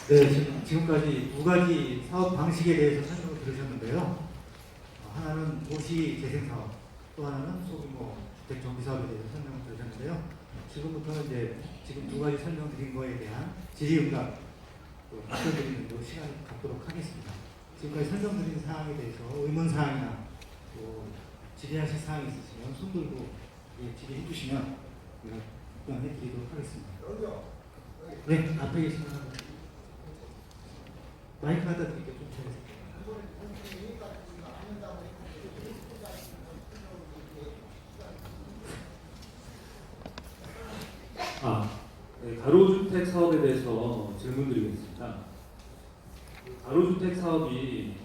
네, 지금까지 두 가지 사업 방식에 대해서 설명을 들으셨는데요. 하나는 도시 재생 사업, 또 하나는 소규모 주택 정비 사업에 대해서 설명을 들으셨는데요. 지금부터는 이제 지금 두 가지 설명드린 거에 대한 질의응답, 또 답변 드리는 또 시간을 갖도록 하겠습니다. 지금까지 설명드린 사항에 대해서 의문 사항이나 또 질의하실 사항이 있으시면 손 들고 질의해 주시면 우리가 답변해 드리도록 하겠습니다. 네, 앞에 계신 분 마이크 갖다 드릴게요. 좀 잘해주세요. 네, 가로주택 사업에 대해서 질문드리겠습니다. 가로주택 사업이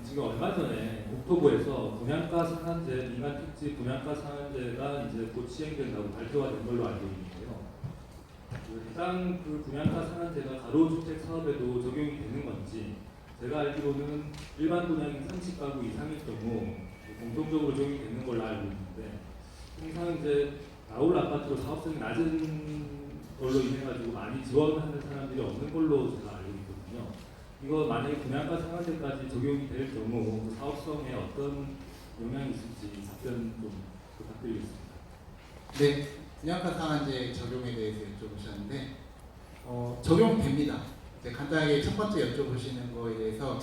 지금 얼마 전에 국토부에서 분양가 상한제, 민간 택지 분양가 상한제가 이제 곧 시행된다고 발표가 된 걸로 알고 있는데요. 해당 그 분양가 상한제가 가로주택 사업에도 적용이 되는 건지, 제가 알기로는 일반 분양인 30가구 이상일 경우 공통적으로 적용이 되는 걸로 알고 있는데, 항상 이제 나홀 아파트로 사업성이 낮은 걸로 인해 가지고 많이 지원하는 사람들이 없는 걸로 제가 알고 있거든요. 이거 만약에 분양가 상한제까지 적용이 될 경우 그 사업성에 어떤 영향이 있을지 답변 좀 부탁드리겠습니다. 네, 분양가 상한제 적용에 대해서 여쭤보셨는데 적용됩니다. 이제 간단하게 첫 번째 여쭤보시는 거에 대해서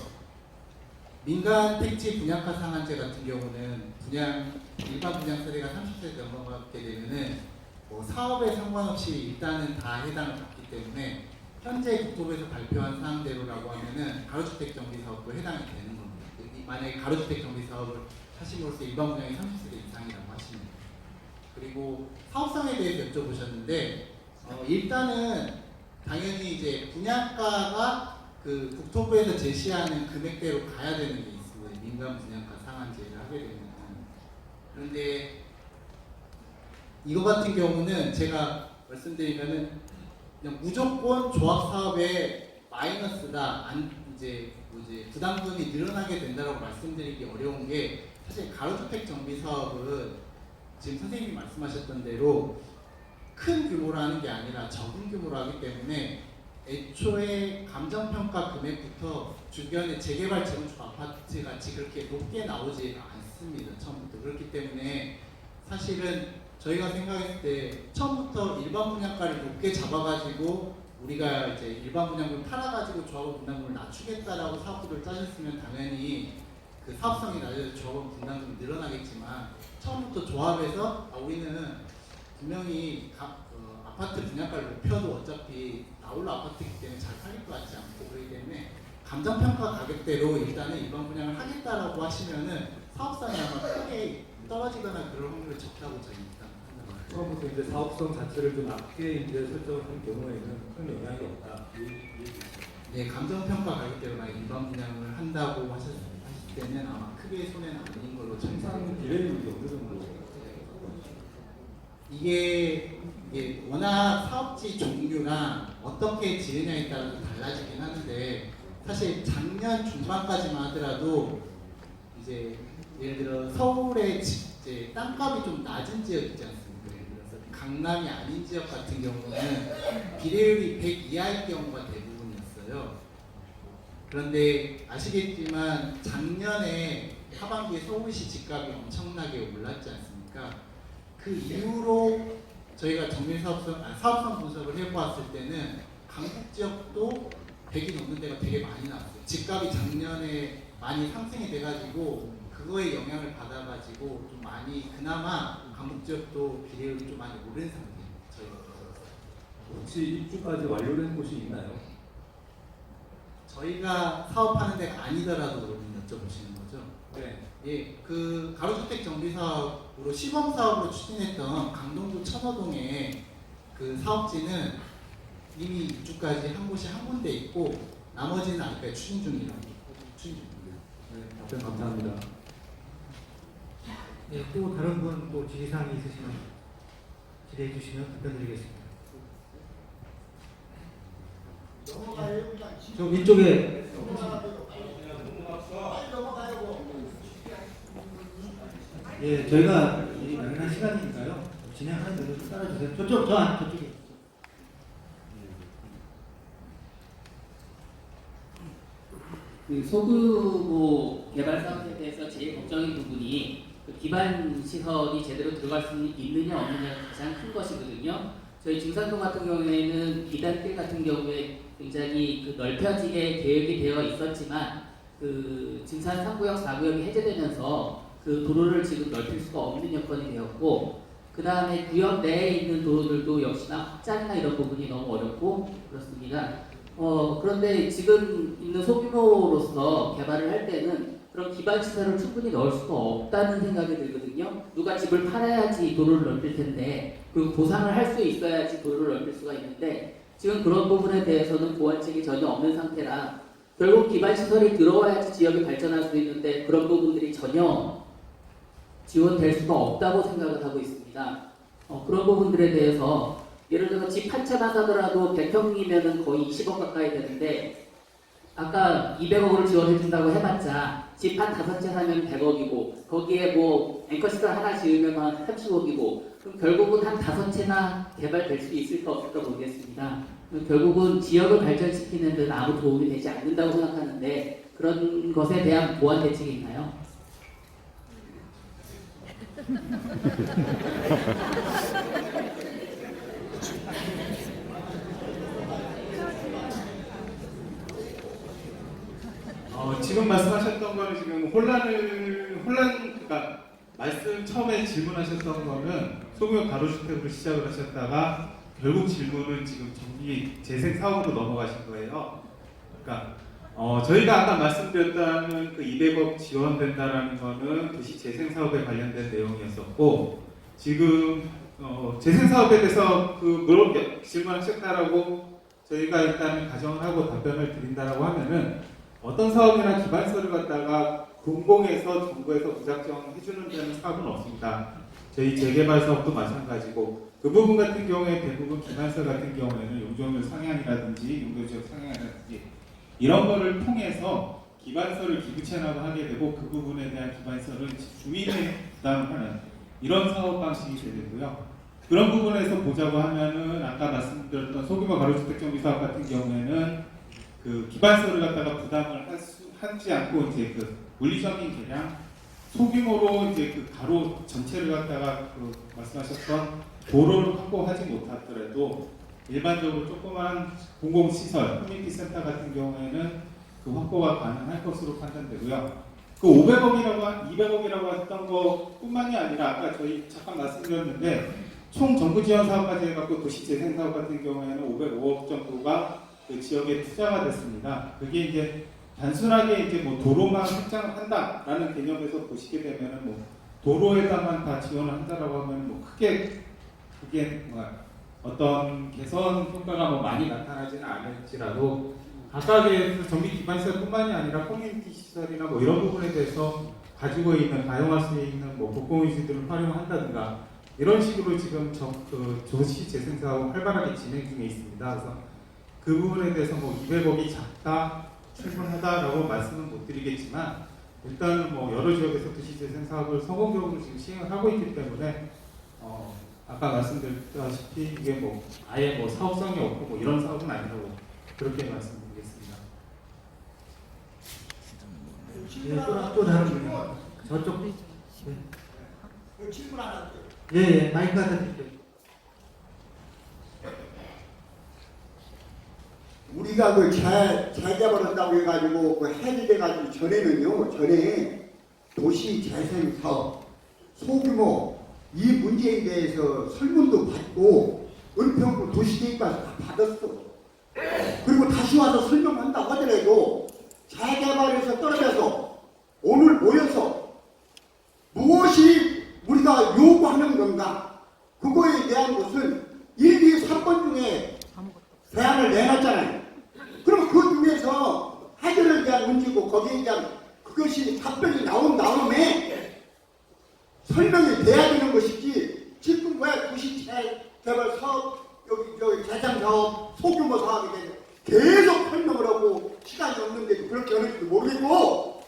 민간 택지 분양가 상한제 같은 경우는 일반 분양 세대가 30세 넘어가게 되면은 사업에 상관없이 일단은 다 해당을 받기 때문에 현재 국토부에서 발표한 사항대로라고 하면은 가로주택 정비 사업도 해당이 되는 겁니다. 만약에 가로주택 정비 사업을 하심으로써 일반 분양이 30세대 이상이라고 하시면, 그리고 사업성에 대해서 여쭤보셨는데 일단은 당연히 이제 분양가가 그 국토부에서 제시하는 금액대로 가야 되는 게 있습니다. 민간 분양가 상한제를 하게 되면. 그런데 이거 같은 경우는 제가 말씀드리면은 그냥 무조건 조합 사업의 마이너스다, 이제 부담금이 늘어나게 된다라고 말씀드리기 어려운 게, 사실 가로주택 정비 사업은 지금 선생님이 말씀하셨던 대로 큰 규모로 하는 게 아니라 적은 규모로 하기 때문에 애초에 감정평가 금액부터 주변의 재개발 재건축 아파트 같이 그렇게 높게 나오지 않습니다. 처음부터. 그렇기 때문에 사실은 저희가 생각했을 때 처음부터 일반 분양가를 높게 잡아가지고 우리가 이제 일반 분양금을 팔아가지고 조합원 분담금을 낮추겠다라고 사업부를 짜셨으면 당연히 그 사업성이 낮아져서 조합원 분담금이 늘어나겠지만, 처음부터 조합에서 우리는 분명히 아파트 분양가를 높여도 어차피 나홀로 아파트이기 때문에 잘 팔릴 것 같지 않고, 그렇기 때문에 감정평가 가격대로 일단은 일반 분양을 하겠다라고 하시면은 사업성이 아마 크게 떨어지거나 그럴 확률이 적다고 저희는 처음부터 이제 사업성 자체를 좀 낮게 이제 설정을 한 경우에는 큰 영향이 없다. 네, 감정평가 가격대로 만약 일반 분양을 한다고 하실 때는 아마 크게 손해는 아닌 걸로 항상 비례율이 어느 정도? 이게 워낙 사업지 종류나 어떻게 지으냐에 따라서 달라지긴 하는데, 사실 작년 중반까지만 하더라도 이제 예를 들어 서울의 이제 땅값이 좀 낮은 지역 있지 않습니까? 예를 들어서 강남이 아닌 지역 같은 경우는 비례율이 100 이하일 경우가 대부분이었어요. 그런데 아시겠지만 작년에 하반기에 서울시 집값이 엄청나게 올랐지 않습니까? 그 이후로 저희가 사업성 분석을 해보았을 때는 강북 지역도 100이 넘는 데가 되게 많이 나왔어요. 집값이 작년에 많이 상승이 돼가지고 그거에 영향을 받아가지고 좀 많이, 그나마 강북 지역도 비례율이 좀 많이 오른 상태예요. 저희가. 혹시 입주까지 완료된 곳이 있나요? 저희가 사업하는 데가 아니더라도 여쭤보시는 거죠? 네. 예, 그 가로주택 정비 사업으로 시범 사업으로 추진했던 강동구 천호동의 그 사업지는 이미 입주까지 한 곳이 한 군데 있고, 나머지는 아직까지 추진 중입니다. 네, 답변 감사합니다. 네, 또 다른 분 또 질의사항이 있으시면 질의해 주시면 답변드리겠습니다. 좀 이쪽에 예, 저희가 이 마련한 시간이니까요. 진행하는 대로 좀 따라주세요. 저쪽에. 그 소규모 개발 사업에 대해서 제일 걱정인 부분이 그 기반 시설이 제대로 들어갈 수 있느냐 없느냐가 가장 큰 것이거든요. 저희 증산동 같은 경우에는 비단길 같은 경우에 굉장히 그 넓혀지게 계획이 되어 있었지만 그 증산 3구역, 4구역이 해제되면서 그 도로를 지금 넓힐 수가 없는 여건이 되었고, 그 다음에 구역 내에 있는 도로들도 역시나 확장이나 이런 부분이 너무 어렵고 그렇습니다. 그런데 지금 있는 소규모로서 개발을 할 때는 그런 기반 시설을 충분히 넣을 수가 없다는 생각이 들거든요. 누가 집을 팔아야지 도로를 넓힐 텐데, 그리고 보상을 할 수 있어야지 도로를 넓힐 수가 있는데, 지금 그런 부분에 대해서는 보완책이 전혀 없는 상태라 결국 기반 시설이 들어와야지 지역이 발전할 수 있는데 그런 부분들이 전혀 지원될 수가 없다고 생각을 하고 있습니다. 그런 부분들에 대해서 예를 들어서 집 한 채만 사더라도 100평이면은 거의 20억 가까이 되는데, 아까 200억을 지원해준다고 해봤자 집 한 5채 사면 100억이고 거기에 뭐 앵커시설 하나 지으면 한 30억이고, 그럼 결국은 한 5채나 개발될 수 있을까 없을까 모르겠습니다. 결국은 지역을 발전시키는 데는 아무 도움이 되지 않는다고 생각하는데, 그런 것에 대한 보완 대책이 있나요? 지금 말씀하셨던 거는 지금 그러니까 말씀 처음에 질문하셨던 거는 소규모 가로주택으로 시작을 하셨다가 결국 질문은 지금 정비 재생 사업으로 넘어가신 거예요. 그러니까 저희가 아까 말씀드렸다는 그 200억 지원된다라는 거는 도시 재생 사업에 관련된 내용이었었고, 지금 재생 사업에 대해서 질문하셨다라고 저희가 일단 가정을 하고 답변을 드린다라고 하면은, 어떤 사업이나 기반서를 갖다가 공공에서 정부에서 무작정 해주는 데는 사업은 없습니다. 저희 재개발 사업도 마찬가지고, 그 부분 같은 경우에 대부분 기반서 같은 경우에는 용적률 상향이라든지 용도지역 상향이라든지 이런 거를 통해서 기반서를 기부 체납하게 되고, 그 부분에 대한 기반서를 주민이 부담하는 이런 사업 방식이 되고요. 그런 부분에서 보자고 하면은 아까 말씀드렸던 소규모 가로주택 정비 사업 같은 경우에는 그 기반서를 갖다가 부담을 하지 않고 이제 그 물리적인 개량 소규모로 이제 그 가로 전체를 갖다가 그 말씀하셨던 도로를 확보하지 못하더라도 일반적으로 조그만 공공시설, 커뮤니티 센터 같은 경우에는 그 확보가 가능할 것으로 판단되고요. 그 200억이라고 했던 것뿐만이 아니라 아까 저희 잠깐 말씀드렸는데 총 정부 지원 사업까지 해갖고 도시 재생 사업 같은 경우에는 505억 정도가 그 지역에 투자가 됐습니다. 그게 이제 단순하게 이제 뭐 도로만 확장을 한다라는 개념에서 보시게 되면은 뭐 도로에다만 다 지원을 한다라고 하면 뭐 크게 그게 뭐 어떤 개선 효과가 뭐 많이 나타나지는 않을지라도 각각의 정비 기반 시설뿐만이 아니라 커뮤니티 시설이나 뭐 이런 부분에 대해서 가지고 있는 다용할 수 있는 뭐 공공유지들을 활용한다든가 이런 식으로 지금 도시 재생 사업 활발하게 진행 중에 있습니다. 그래서 그 부분에 대해서 뭐 200억이 작다, 충분하다라고 말씀은 못 드리겠지만 일단 뭐 여러 지역에서 도시 재생 사업을 성공적으로 지금 시행을 하고 있기 때문에 아까 말씀드렸다시피 이게 뭐 아예 뭐 사업성이 없고 뭐 이런 사업은 아니라고 그렇게 말씀드리겠습니다. 예, 또 다른 분이요. 저쪽. 네. 질문 하나. 예, 마이크 갖다 드릴게요. 우리가 그 재개발 한다고 해가지고 그 해제돼가지고 전에 도시 재생 사업 소규모 이 문제에 대해서 설문도 받고 은평구 도시계획과서 다 받았어. 그리고 다시 와서 설명한다고 하더라도 재개발에서 떨어져서 오늘 모여서 무엇이 우리가 요구하는 건가, 그거에 대한 것을 1, 2, 3번 중에 대안을 내놨잖아요. 그럼 그 중에서 해결에 대한 문제고 거기에 대한 그것이 답변이 나온 다음에 설명이 돼야 되는 것이지, 지금 왜 도시 재개발 사업, 여기 재생 사업, 소규모 사업에 대해서 계속 설명을 하고 시간이 없는데도 그렇게 하는지도 모르겠고,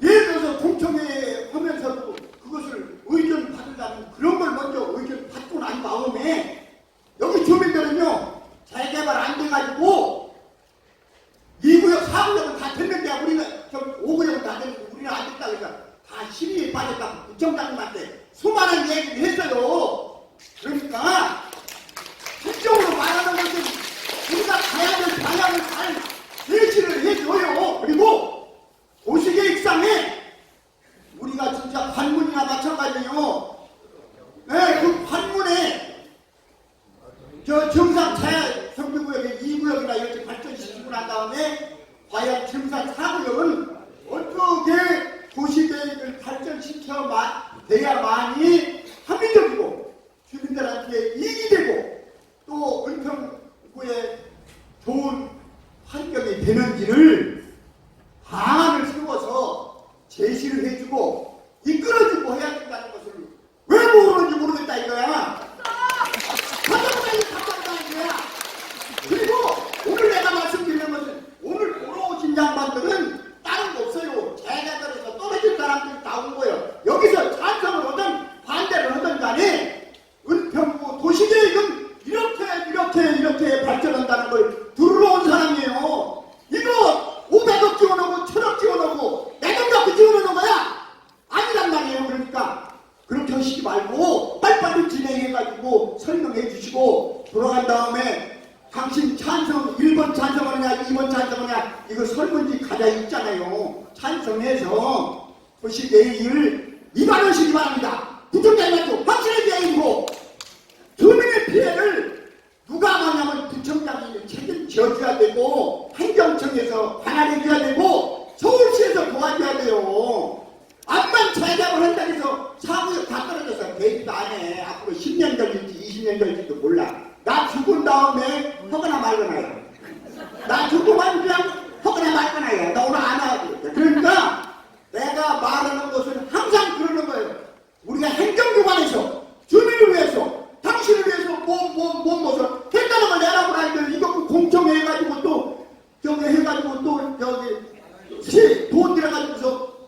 예를 들어서 공청회 하면서도 그것을 의견 받으려면 그런 걸 먼저 의견 받고 난 다음에 여기 주민들은요 재개발 안 돼가지고 2구역 4구역은 다 부총장님한테 수많은 얘기를 했어요. 그러니까 실적으로 말하는 것은 우리가 가야 될 방향을 잘 제시를 해줘요. 그리고 도시계획상에 우리가 진짜 관문이나 마찬가지예요. 네, 그 관문에 저 정상 자야 경비구역에 2구역이나 이렇게 발전시키고 난 다음에 과연 정상 4구역은 어떻게 도시계획을 발전시켜 돼야만이 합리적이고 주민들한테 이익이 되고 또 은평구에 좋은 환경이 되는지를 방안을 세워서 제시를 해주고 이끌어주고 해야 된다는 것을 왜 모르는지 모르겠다 이거야. 가져오다니 가져오다는 거야. 그리고 오늘 내가 말씀드리는 것은 오늘 보러 오신 양반들은 다른 거 없어요. 제자들에서 떨어진 사람들이 다 온 거예요. 여기서 찬성을 하든 반대를 하든 간에 은평구 도시계획은 이렇게 발전한다는 걸 들으러 온 사람이에요. 이거 500억 지원하고 1000억 지원하고 내 돈 갖고 지원하는 거야? 아니란 말이에요. 그러니까 그렇게 하시지 말고 빨리빨리 진행해가지고 설명해 주시고 돌아간 다음에 당신 찬성 1번 찬성하느냐 2번 찬성하느냐 이거 설문지 가져 있잖아요. 찬성해서 도시계획을 위반하시기 바랍니다. 부총장님도 확실하게 얘기고 주민의 피해를 누가 하냐면 부총장이 책임져줘야 되고 행정청에서 관할해줘야 되고 서울시에서 도와줘야 돼요. 암만 제작을 한다고 해서 사무역 다 떨어져서 되지도 않아. 앞으로 10년 걸릴지 20년 걸릴지도 몰라. 나 죽은 다음에 허거나 말거나요. 나 죽고 말고 그냥 허거나 말거나요. 나 오늘 안 하고. 그러니까 내가 말하는 것은 항상 그러는 거예요. 우리가 행정기관에서 주민을 위해서 당신을 위해서 뭐서 했다는 걸 내라고 하니까 이거 공청해가지고 또 저기 해가지고 또 저기 돈 들어가지고서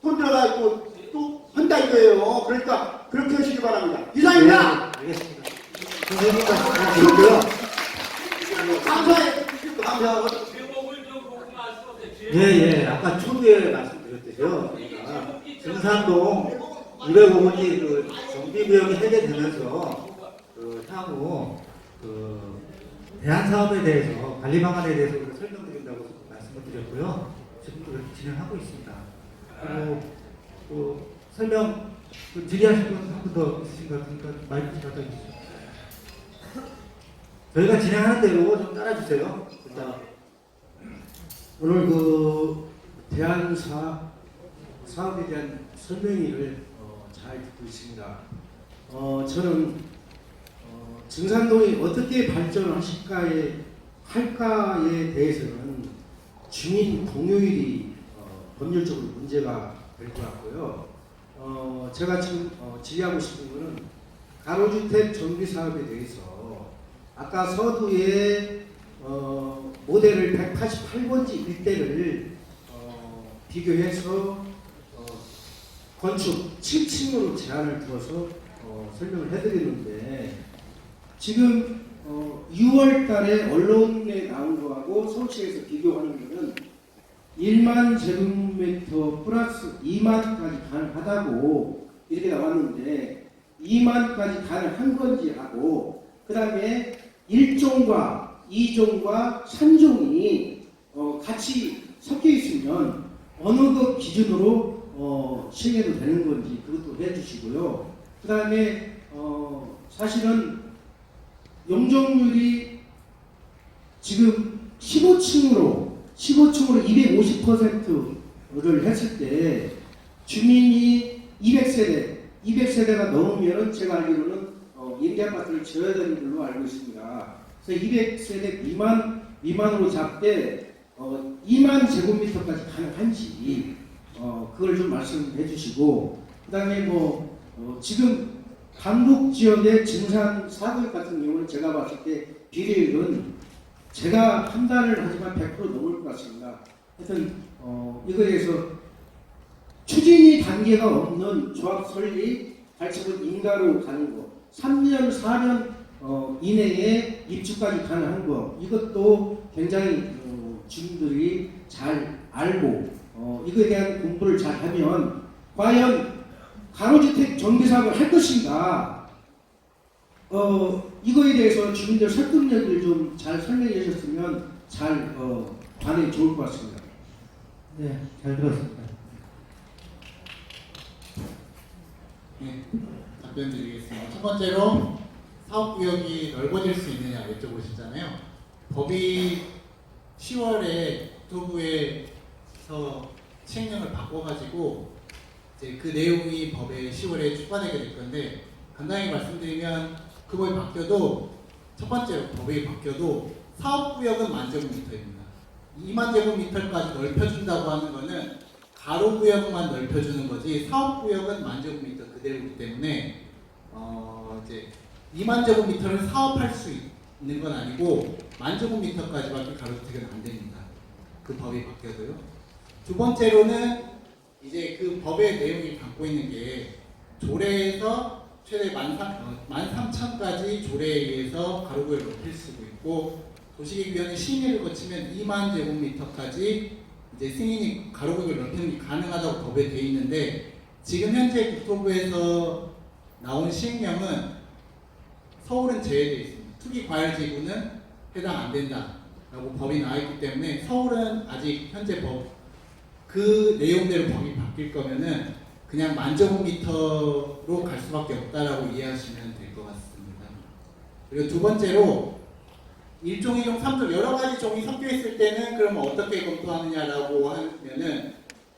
돈 들어가지고 또 한다 이거예요. 그러니까 그렇게 하시기 바랍니다. 이상입니다. 네, 알겠습니다. 선생님 말씀 드리고요. 감사하고 예. 아까 초기에 말씀드렸듯이요. 그러니까 증산동 205번지 그 정비구역이 해제되면서 그 향후 그 대안 사업에 대해서 관리 방안에 대해서 우리가 설명드린다고 말씀을 드렸고요. 지금도 그렇게 진행하고 있습니다. 그리고 그 설명 그 질의하실 분 한 분 더 있으신 것 같으니까 마이크 갖다 주시죠. 저희가 진행하는 대로 좀 따라주세요. 일단 오늘 그 대안 사업에 대한 설명회를 잘 듣고 있습니다. 저는 증산동이 어떻게 발전하실까에 대해서는 주민 공유율이 법률적으로 문제가 될 것 같고요. 제가 지금 질의하고 싶은 것은 가로주택 정비 사업에 대해서 아까 서두에 모델을 188번지 일대를 비교해서 건축 7층으로 제한을 두어서 설명을 해드리는데 지금 6월 달에 언론에 나온 거하고 서울시에서 비교하는 거는 1만 제곱미터 플러스 2만까지 가능하다고 이렇게 나왔는데 2만까지 가능한 건지 하고 그 다음에 1종과 2종과 3종이 같이 섞여 있으면 어느 것 기준으로 시행해도 되는 건지 그것도 해주시고요. 그 다음에 사실은 용적률이 지금 15층으로 250%를 했을 때 주민이 200세대가 넘으면 제가 알기로는 임대아파트를 지어야 되는 걸로 알고 있습니다. 그래서 200세대 미만으로 잡되 2만 제곱미터까지 가능한지 그걸 좀 말씀해 주시고 그 다음에 지금 강북 지역의 증산 사구역 같은 경우는 제가 봤을 때 비례율은 제가 판단을 하지만 100% 넘을 것 같습니다. 하여튼 이거에 대해서 추진이 단계가 없는 조합 설립, 발첩은 인가로 가는 거 3년, 4년 이내에 입주까지 가능한 거 이것도 굉장히 주민들이 잘 알고 이거에 대한 공부를 잘 하면 과연 가로주택 정비사업을 할 것인가? 이거에 대해서 주민들 설득력을 좀 잘 설명해 주셨으면 잘 반응이 좋을 것 같습니다. 네, 잘 들었습니다. 네, 답변 드리겠습니다. 첫 번째로 사업구역이 넓어질 수 있느냐 여쭤보셨잖아요. 법이 10월에 국토부에서 시행령을 바꿔가지고 이제 그 내용이 법에 10월에 추가되게 될 건데, 간단히 말씀드리면 그 법이 바뀌어도, 첫 번째로 법이 바뀌어도 사업구역은 10,000제곱미터입니다. 20,000제곱미터까지 넓혀준다고 하는 거는 가로구역만 넓혀주는 거지 사업구역은 10,000제곱미터 그대로이기 때문에 이제 20,000제곱미터를 사업할 수 있는 건 아니고 10,000제곱미터까지밖에 가로주택은 안 됩니다. 그 법이 바뀌어도요. 두 번째로는 이제 그 법의 내용이 담고 있는 게 조례에서 최대 13,000까지 조례에 의해서 가로구역을 높일 수도 있고, 도시계획위원회 심의를 거치면 20,000제곱미터까지 이제 승인이 가로구역을 넓히는 게 가능하다고 법에 되어 있는데, 지금 현재 국토부에서 나온 시행령은 서울은 제외되어 있습니다. 투기과열지구는 해당 안 된다라고 법이 나와 있기 때문에 서울은 아직 현재 그 내용대로 법이 바뀔 거면은 그냥 10,000제곱미터로 갈 수밖에 없다라고 이해하시면 될 것 같습니다. 그리고 두 번째로 1종, 2종, 3종 여러 가지 종이 섞여 있을 때는 그럼 어떻게 검토하느냐라고 하면은,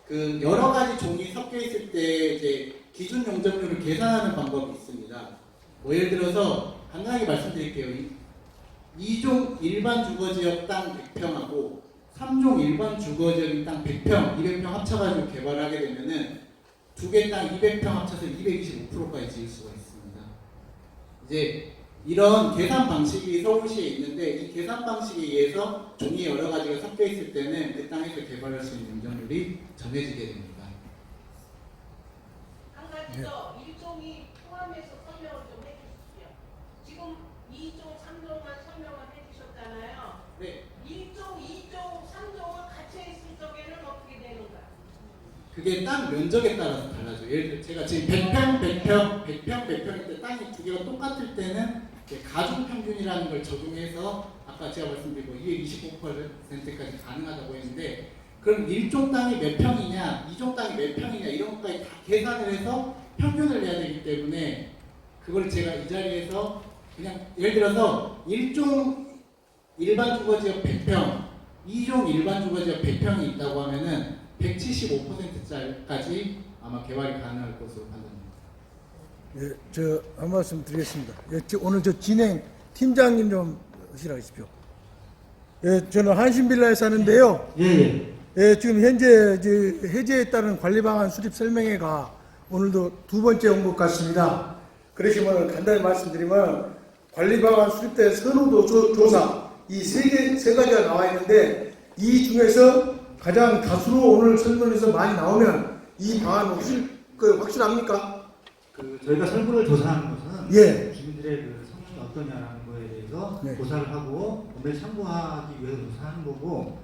그 여러 가지 종이 섞여 있을 때 이제 기준 용적률을 계산하는 방법이 있습니다. 뭐 예를 들어서 간단하게 말씀드릴게요. 2종 일반 주거지역 땅 100평하고 3종 일반 주거지역 땅 100평, 200평 합쳐가지고 개발을 하게 되면은 두 개 땅 200평 합쳐서 225%까지 지을 수가 있습니다. 이제 이런 계산 방식이 서울시에 있는데, 이 계산 방식에 의해서 종이 여러 가지가 섞여 있을 때는 그 땅에서 개발할 수 있는 용적률이 정해지게 됩니다. 한 가지 더 일종이 포함해서 설명을 좀 해주십시오. 지금 2종, 3종만 설명을 해주셨잖아요. 네. 1종, 2종, 3종을 같이 있을 적에는 어떻게 되는가? 그게 땅 면적에 따라서 달라져요. 예를 들어 제가 지금 100평일 때 땅이 두 개가 똑같을 때는 가중 평균이라는 걸 적용해서 아까 제가 말씀드린 거 225%까지 가능하다고 했는데, 그럼 1종 땅이 몇 평이냐, 2종 땅이 몇 평이냐 이런 것까지 다 계산을 해서 평균을 내야 되기 때문에, 그걸 제가 이 자리에서 그냥 예를 들어서 1종 일반 주거지역 100평, 2종 일반 주거지역 100평이 있다고 하면은 175%까지 아마 개발이 가능할 것으로 판단합니다. 예, 저 한 말씀 드리겠습니다. 예, 오늘 저 진행 팀장님 좀 하시라십시오. 예, 저는 한신빌라에 사는데요. 예. 예, 지금 현재 해제에 따른 관리 방안 수립 설명회가 오늘도 두 번째 온 것 같습니다. 그러시면 간단히 말씀드리면 관리 방안 수립된 선호도 조사 이 세 가지가 나와 있는데, 이 중에서 가장 다수로 오늘 설문에서 많이 나오면 이 방안 확실합니까? 저희가 설문을 조사하는 것은 예. 주민들의 그 성향이 어떠냐라는 거에 대해서 네. 조사를 하고 법에 참고하기 위해서 조사하는 거고,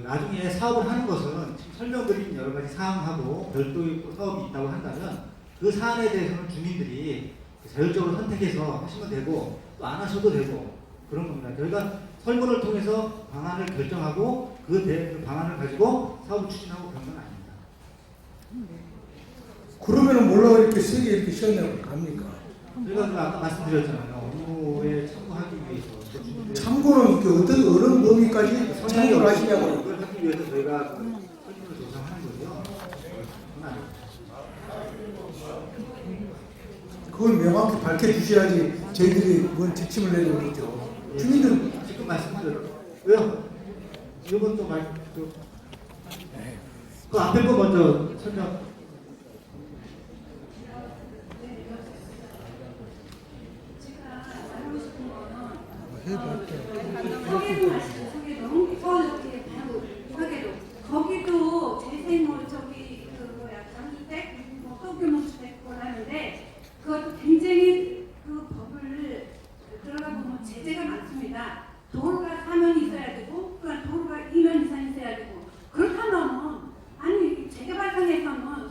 나중에 사업을 하는 것은 지금 설명드린 여러 가지 사항하고 별도의 사업이 있다고 한다면 그 사안에 대해서는 주민들이 자율적으로 선택해서 하시면 되고 또 안 하셔도 되고 그런 겁니다. 저희가 설문을 통해서 방안을 결정하고 그 방안을 가지고 사업을 추진하고 그런 건 아닙니다. 그러면은 몰라 이렇게 세게 이렇게 시험을 갑니까? 저희가 아까 말씀드렸잖아요. 업무에 참고하기 위해서 주민들의 참고는 어느 범위까지 참고를 하시냐고요. 그걸 하기 위해서 저희가 설문을 조사하는 거고요. 그건 아닙니다. 그걸 명확히 밝혀주셔야지 저희들이 뭔 지침을 내는 거죠. 주민들 지금 말씀드렸고요. 이건 또 그 앞에 거 먼저 설명. 거기도 재생을 장주택, 소규모 주택을 하는데 그것도 굉장히 그 법을 들어가 보면 제재가 많습니다. 도로가 4면 있어야 되고, 도로가 2면 이상 있어야 되고, 그렇다면 아니 재개발상에서는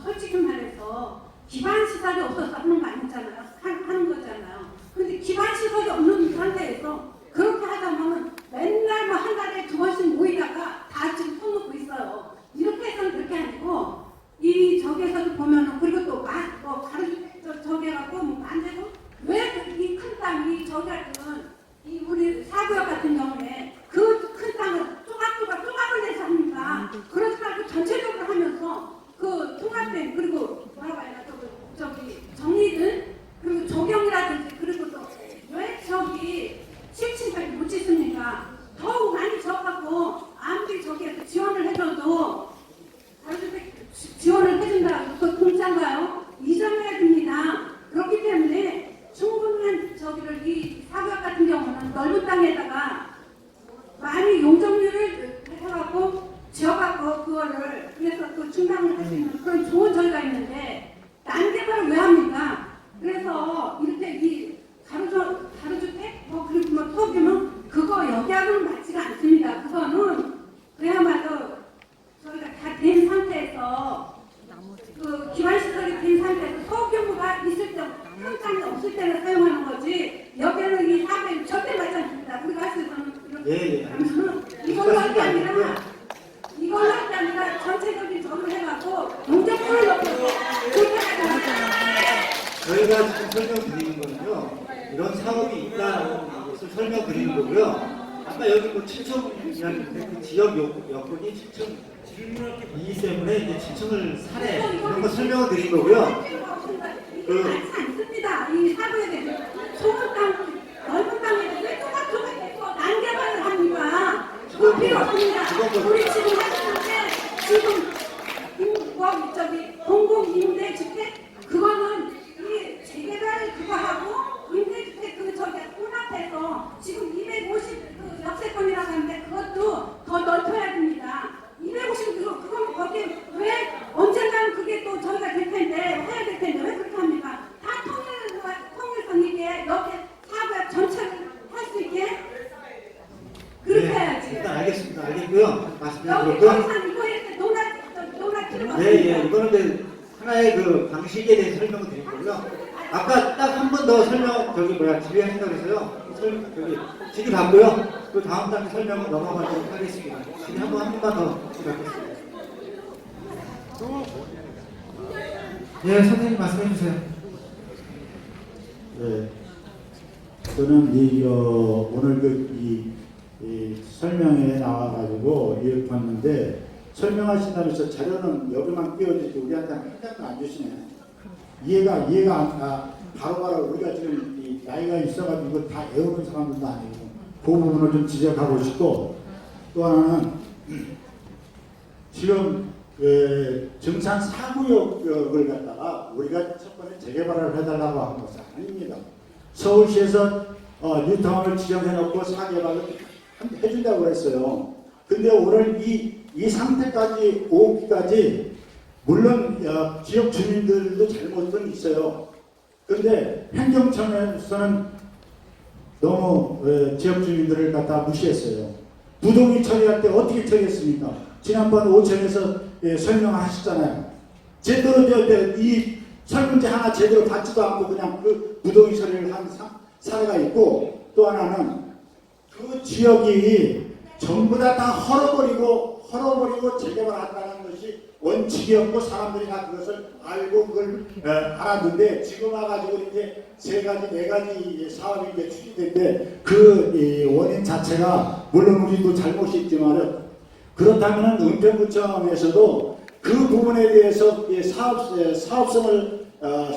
용적률을 해갖고 지어갖고 그거를 그래서 그 충당을 할 수 있는 그런 좋은 저희가 있는데 난개발을 왜 합니까? 그래서 이렇게 이 가로주택 뭐 그리고 뭐 소규모 그거 여기하고는 맞지가 않습니다. 그거는 그야말로 저희가 다 된 상태에서 그 기반시설이 된 상태에서 소규모가 있을 때 큰 땅이 없을 때는 사용하는 거지 여기는 이 사업에 절대 맞지 않습니다. 우리가 할 수 있는 예, 이걸로 할 게 아니라 이걸로 할 게 아니라 전체적인 적을 해갖고 용적률을 높여서 그렇게 하잖아요. 저희가 지금 설명드리는 거는요, 이런 사업이 있다는 것을 설명드리는 거고요. 아까 여기 뭐 7층 이야기인데 그 지역 여건이 7층이기 때문에 이제 7층을 사례 이런 거 설명을 드린 거고요. 이게 많지 않습니다. 이 사고에 대해서 좁은 땅, 넓은 땅에 대해서 왜 조각조각 난개발을 합니까? 그거 필요 없습니다. 우리 지금 하시는데 지금 저기 공공임대주택 그거는 이 재개발 그거 하고 임대주택 그 저기 혼합해서 지금 250 그 역세권이라고 하는데 그것도 더 넓혀야 됩니다. 250 그건 거기에 왜 언젠가는 그게 또 저희가 될 텐데 해야 될 텐데 왜 그렇게 합니까? 다 통일성 있게 여기 사과 전체를 할 수 있게 그렇게 해야지. 일단 알겠습니다. 알겠고요. 말씀 여기 드렸고요. 항상 이거 이렇게 노랗 들어갔습니다. 예, 이거는 이제 하나의 그 방식에 대해서 설명을 드린 거고요. 아까 딱 한 번 더 설명, 질의하신다고 해서요. 질의 받고요. 그 다음 단계 설명을 넘어가도록 하겠습니다. 질의 한 번만 더 질의하겠습니다. 예, 선생님 말씀해 주세요. 네, 저는 오늘 이 설명에 나와가지고 이렇게 봤는데 설명하신다면서 자료는 여기만 띄워주지 우리한테 한 장도 안 주시네. 이해가 바로바로 우리가 지금 이 나이가 있어가지고 이걸 다 외우는 사람들도 아니고 그 부분을 좀 지적하고 싶고 또 하나는 지금 정산 4구역을 갖다가 우리가 첫 번에 재개발을 해달라고 한 것은 아닙니다. 서울시에서 뉴타운을 지정해놓고 4개발을 해준다고 했어요. 근데 오늘 이 상태까지 오기까지 물론 지역 주민들도 잘못은 있어요. 근데 행정청에서는 너무 지역 주민들을 갖다 무시했어요. 부동의 처리할 때 어떻게 처리했습니까? 지난번 5층에서 설명하셨잖아요. 제대로 이 설문지 하나 제대로 받지도 않고 그냥 그 부동의 처리를 한 사례가 있고 또 하나는 그 지역이 전부 다 헐어버리고 재개발한다는 것이 원칙이었고 사람들이 다 그것을 알고 그걸 알았는데 지금 와가지고 이제 3가지, 4가지 사업이 이제 추진된데 그 원인 자체가 물론 우리도 잘못이 있지만 그렇다면 은평구청에서도 그 부분에 대해서 사업성을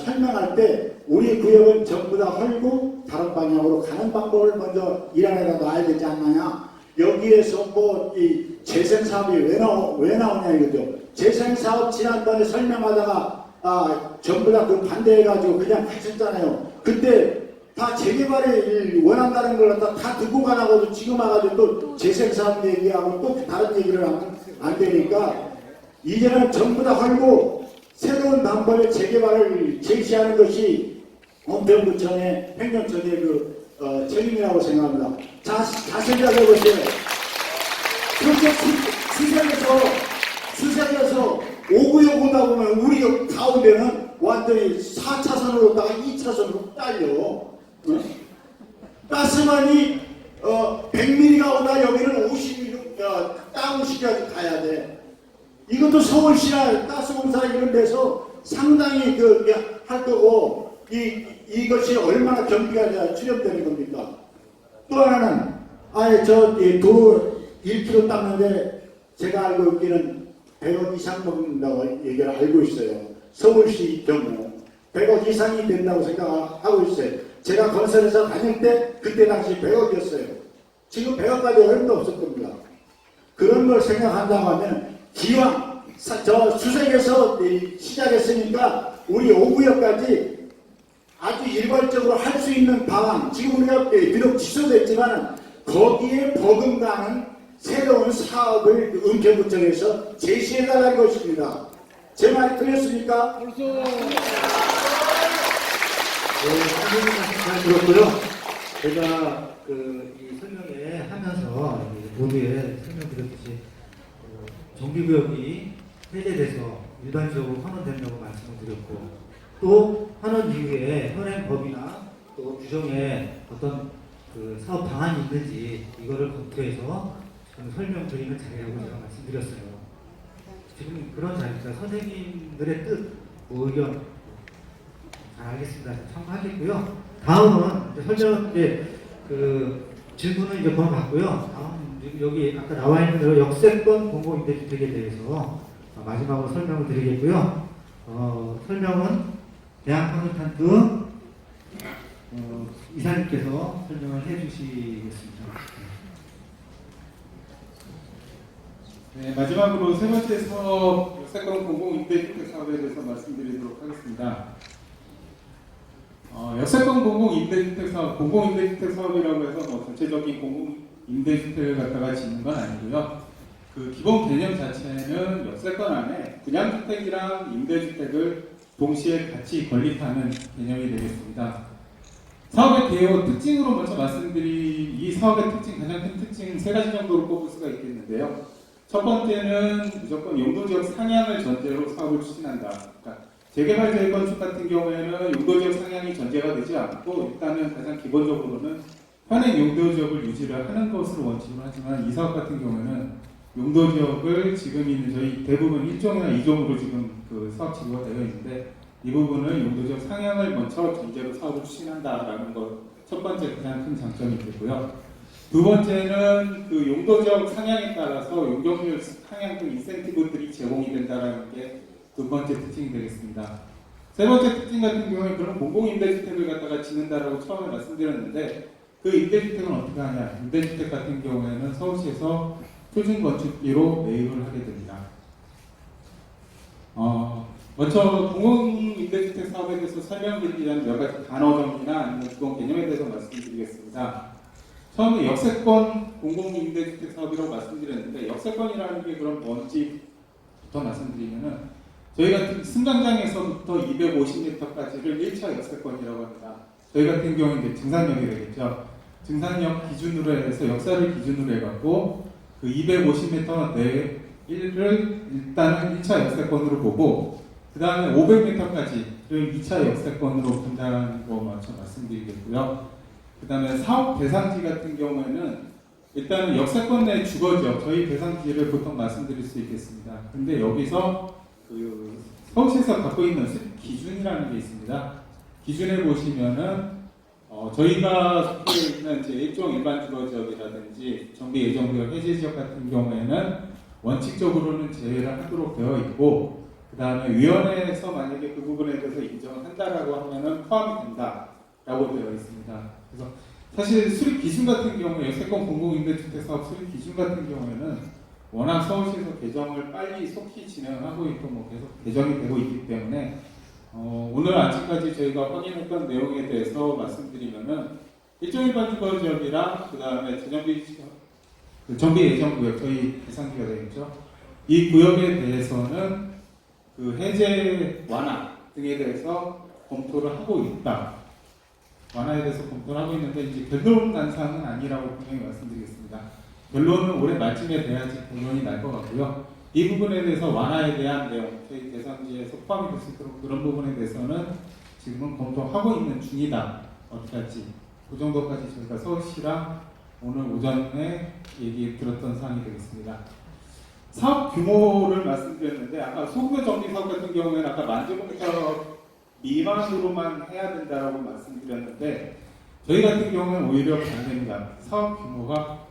설명할 때 우리 구역은 전부 다 헐고 다른 방향으로 가는 방법을 먼저 일환에다 놔야 되지 않느냐. 여기에서 뭐 이 재생사업이 왜 나오냐 이거죠. 재생사업 지난번에 설명하다가 전부 다 그 반대해가지고 그냥 하셨잖아요. 그때 다 재개발을 원한다는 걸 갖다 다 듣고 가나고도 지금 와가지고 또 재생사업 얘기하고 또 다른 얘기를 하면 안 되니까 이제는 전부 다 헐고 새로운 방법의 재개발을 제시하는 것이 은평구청의 행정처의 책임이라고 생각합니다. 자 생각해 보세요. 그렇게 수색에서 5구역 오다 보면 우리 가운데는 완전히 4차선으로다가 2차선으로 딸려. 가스만이 100mm가 오다 여기는 50mm, 땅 50까지 가야 돼. 이것도 서울시나 가스공사 이런 데서 상당히 할 거고 이것이 얼마나 경비가 출연되는 겁니까? 또 하나는 도로 1km 닦는데 제가 알고 있기는 100억 이상 먹는다고 얘기를 알고 있어요. 서울시 경우 100억 이상이 된다고 생각하고 있어요. 제가 건설회사 다닐 때 그때 당시 100억이었어요. 지금 100억까지 어림도 없을 겁니다. 그런 걸 생각한다고 하면 기왕 수색에서 시작했으니까 우리 5구역까지 아주 일괄적으로 할 수 있는 방안 지금 우리가 비록 취소됐지만 거기에 버금가는 새로운 사업을 은평구청에서 제시해달라는 것입니다. 제 말이 틀렸습니까? 네, 선생님 말씀 잘 들었고요. 제가 이 설명회 하면서 모두에 설명드렸듯이 정비구역이 해제돼서 일반적으로 환원된다고 말씀을 드렸고, 또 환원 이후에 현행법이나 또 규정에 어떤 사업 방안이 있는지 이거를 검토해서 지금 설명드리는 자리라고 제가 말씀드렸어요. 지금 그런 자리니까 선생님들의 뜻, 의견 잘 알겠습니다. 참고하겠고요. 다음은 질문은 이제 넘어갔고요. 다음 여기 아까 나와 있는 대로 역세권 공공임대주택에 대해서 마지막으로 설명을 드리겠고요. 설명은 대학 컨설턴트 이사님께서 설명을 해주시겠습니다. 네, 마지막으로 세 번째 사업, 역세권 공공임대주택 사업에 대해서 말씀드리도록 하겠습니다. 역세권 공공임대주택 사업, 공공임대주택 사업이라고 해서 전체적인 공공임대주택을 갖다가 짓는 건 아니고요. 그 기본 개념 자체는 역세권 안에 분양주택이랑 임대주택을 동시에 같이 건립하는 개념이 되겠습니다. 사업의 개요 특징으로 먼저 말씀드린 이 사업의 특징, 가장 큰 특징 세 가지 정도로 꼽을 수가 있겠는데요. 첫 번째는 무조건 용도지역 상향을 전제로 사업을 추진한다. 그러니까 재개발 재건축 같은 경우에는 용도지역 상향이 전제가 되지 않고 일단은 가장 기본적으로는 현행 용도지역을 유지를 하는 것을 원칙으로 하지만 이 사업 같은 경우에는 용도지역을 지금 있는 저희 대부분 1종이나 2종으로 지금 그 사업 지구가 되어 있는데 이 부분은 용도지역 상향을 먼저 전제로 사업을 추진한다라는 것 첫 번째 가장 큰 장점이 되고요. 두 번째는 그 용도지역 상향에 따라서 용적률 상향 등 인센티브들이 제공이 된다는 게 두 번째 특징이 되겠습니다. 세 번째 특징 같은 경우에 그런 공공임대주택을 갖다가 짓는다라고 처음에 말씀드렸는데 그 임대주택은 어떻게 하냐? 임대주택 같은 경우에는 서울시에서 표준건축비로 매입을 하게 됩니다. 먼저 공공임대주택 사업에 대해서 설명드리기 전에 몇 가지 단어 정리나 아니면 기본 개념에 대해서 말씀드리겠습니다. 처음에 역세권 공공임대주택 사업이라고 말씀드렸는데 역세권이라는 게 그럼 뭔지부터 말씀드리면은 저희 같은 승강장에서부터 250m까지를 1차 역세권이라고 합니다. 저희 같은 경우는 이제 증산역이 되겠죠. 증산역 기준으로 해서 역사를 기준으로 해갖고 그 250m 내를 일단은 1차 역세권으로 보고 그 다음에 500m까지를 2차 역세권으로 분장하는 거 먼저 말씀드리겠고요. 그 다음에 사업 대상지 같은 경우에는 일단은 역세권 내 주거지역 저희 대상지를 보통 말씀드릴 수 있겠습니다. 근데 여기서 그 서울시에서 갖고 있는 기준이라는 게 있습니다. 기준에 보시면은 저희가 속해 있는 이제 일종 일반 주거지역이라든지 정비 예정구역 해제 지역 같은 경우에는 원칙적으로는 제외를 하도록 되어 있고 그 다음에 위원회에서 만약에 그 부분에 대해서 인정을 한다라고 하면은 포함이 된다라고 되어 있습니다. 그래서 사실 수립 기준 같은 경우에 역세권 공공임대주택 사업 수립 기준 같은 경우에는 워낙 서울시에서 개정을 빨리 속히 진행하고 있고 뭐 계속 개정이 되고 있기 때문에 오늘 아침까지 저희가 확인했던 내용에 대해서 말씀드리면은 일종 일반 주거지역이랑 그 다음에 정비 예정구역 저희 대상지가 되겠죠. 이 구역에 대해서는 그 해제 완화 등에 대해서 검토를 하고 있다. 완화에 대해서 검토를 하고 있는데 이제 결론 난 사항은 아니라고 분명히 말씀드리겠습니다. 결론은 올해 말쯤에 돼야지 결론이 날 것 같고요. 이 부분에 대해서 완화에 대한 내용, 저희 대상지에서 포함이 될 수 있도록 그런 부분에 대해서는 지금은 검토하고 있는 중이다. 어떻게 할지. 그 정도까지 저희가 서울시랑 오늘 오전에 얘기 들었던 사항이 되겠습니다. 사업 규모를 말씀드렸는데 아까 소규모 정비 사업 같은 경우에는 아까 만재봉사 미만으로만 해야 된다라고 말씀드렸는데 저희 같은 경우는 오히려 반대입니다. 사업 규모가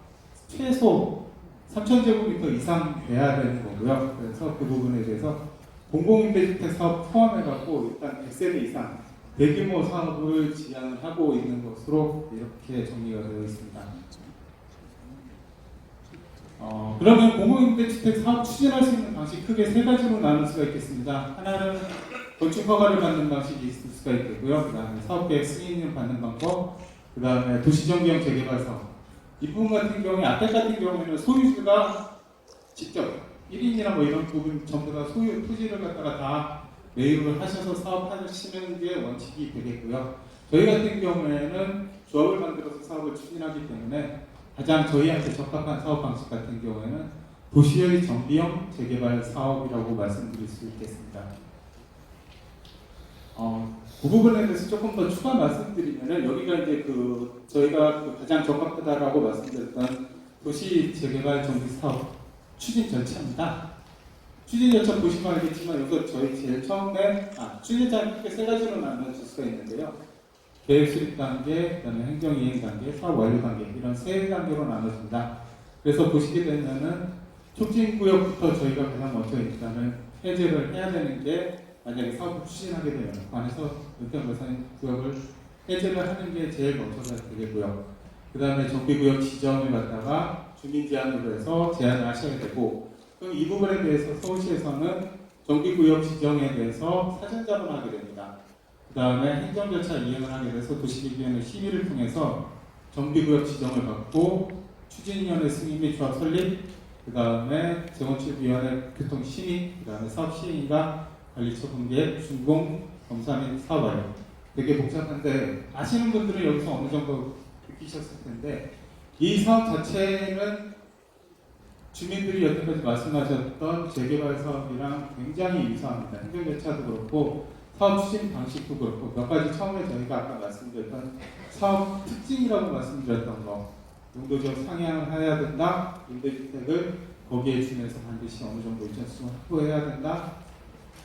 최소 3,000제곱미터 이상 돼야 되는 거고요. 그래서 그 부분에 대해서 공공임대주택 사업 포함해갖고 일단 100세대 이상 대규모 사업을 지향을 하고 있는 것으로 이렇게 정리가 되어 있습니다. 그러면 공공임대주택 사업 추진할 수 있는 방식 크게 세 가지로 나눌 수가 있겠습니다. 하나는 건축 허가를 받는 방식이 있을 수가 있고요. 그 다음에 사업계획 승인을 받는 방법, 그 다음에 도시정비형 재개발 사업, 이 부분 같은 경우에 아택 같은 경우에는 소유주가 직접 1인이나 뭐 이런 부분 전부 다 소유 토지를 갖다가 다 매입을 하셔서 사업하시는 게 원칙이 되겠고요. 저희 같은 경우에는 조합을 만들어서 사업을 추진하기 때문에 가장 저희한테 적합한 사업 방식 같은 경우에는 도시의 정비형 재개발 사업이라고 말씀드릴 수 있겠습니다. 그 부분에 대해서 조금 더 추가 말씀드리면은 여기가 이제 저희가 가장 적합하다라고 말씀드렸던 도시 재개발 정비 사업 추진 절차입니다. 추진 절차 보시면 알겠지만 여기서 저희 제일 처음에 추진 절차는 크게 세 가지로 나눠질 수가 있는데요. 계획 수립 단계, 그다음에 행정 이행 단계, 사업 완료 단계 이런 세 단계로 나눠집니다. 그래서 보시게 되면은 촉진 구역부터 저희가 가장 먼저 일단은 해제를 해야 되는 게 만약에 사업을 추진하게 되면 관에서 은퇴거산 구역을 해제를 하는 게 제일 먼저가 되겠고요. 그 다음에 정비구역 지정을 갖다가 주민 제한으로 해서 제한을 하셔야 되고, 그럼 이 부분에 대해서 서울시에서는 정비구역 지정에 대해서 사전자문을 하게 됩니다. 그 다음에 행정절차 이행을 하게 돼서 도시계획위원회 심의를 통해서 정비구역 지정을 받고 추진위원회 승인 및 조합 설립, 그 다음에 재건축위원회 교통심의, 그 다음에 사업시행위가 관리처분계획, 준공, 검사 및 사업 완료. 되게 복잡한데 아시는 분들은 여기서 어느 정도 느끼셨을 텐데 이 사업 자체는 주민들이 여태까지 말씀하셨던 재개발 사업이랑 굉장히 유사합니다. 행정절차도 그렇고 사업 추진 방식도 그렇고 몇 가지 처음에 저희가 아까 말씀드렸던 사업 특징이라고 말씀드렸던 거, 용도적 상향을 해야 된다, 임대주택을 거기에 준해서 반드시 어느 정도 일정수를 확보해야 된다,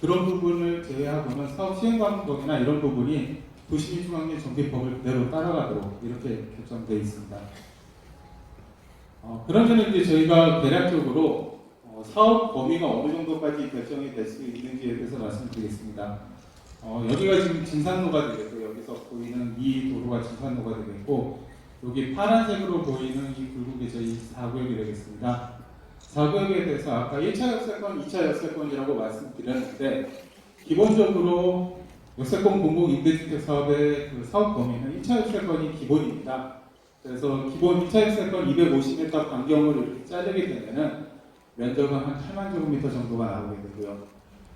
그런 부분을 제외하고는 사업 시행 방법이나 이런 부분이 도시민 중앙의 정비법을 그대로 따라가도록 이렇게 결정되어 있습니다. 그러면 이제 저희가 대략적으로 사업 범위가 어느 정도까지 결정이 될 수 있는지에 대해서 말씀드리겠습니다. 여기가 지금 진산로가 되겠고, 여기서 보이는 이 도로가 진산로가 되겠고, 여기 파란색으로 보이는 이 굴곡이 저희 4구역이 되겠습니다. 4구역에 대해서 아까 1차 역세권, 2차 역세권이라고 말씀드렸는데, 기본적으로 역세권 공공임대주택 사업의 그 사업 범위는 1차 역세권이 기본입니다. 그래서 기본 2차 역세권 250m 반경을 이렇게 자르게 되면은 면적은 한 8만 제곱미터 정도가 나오게 되고요.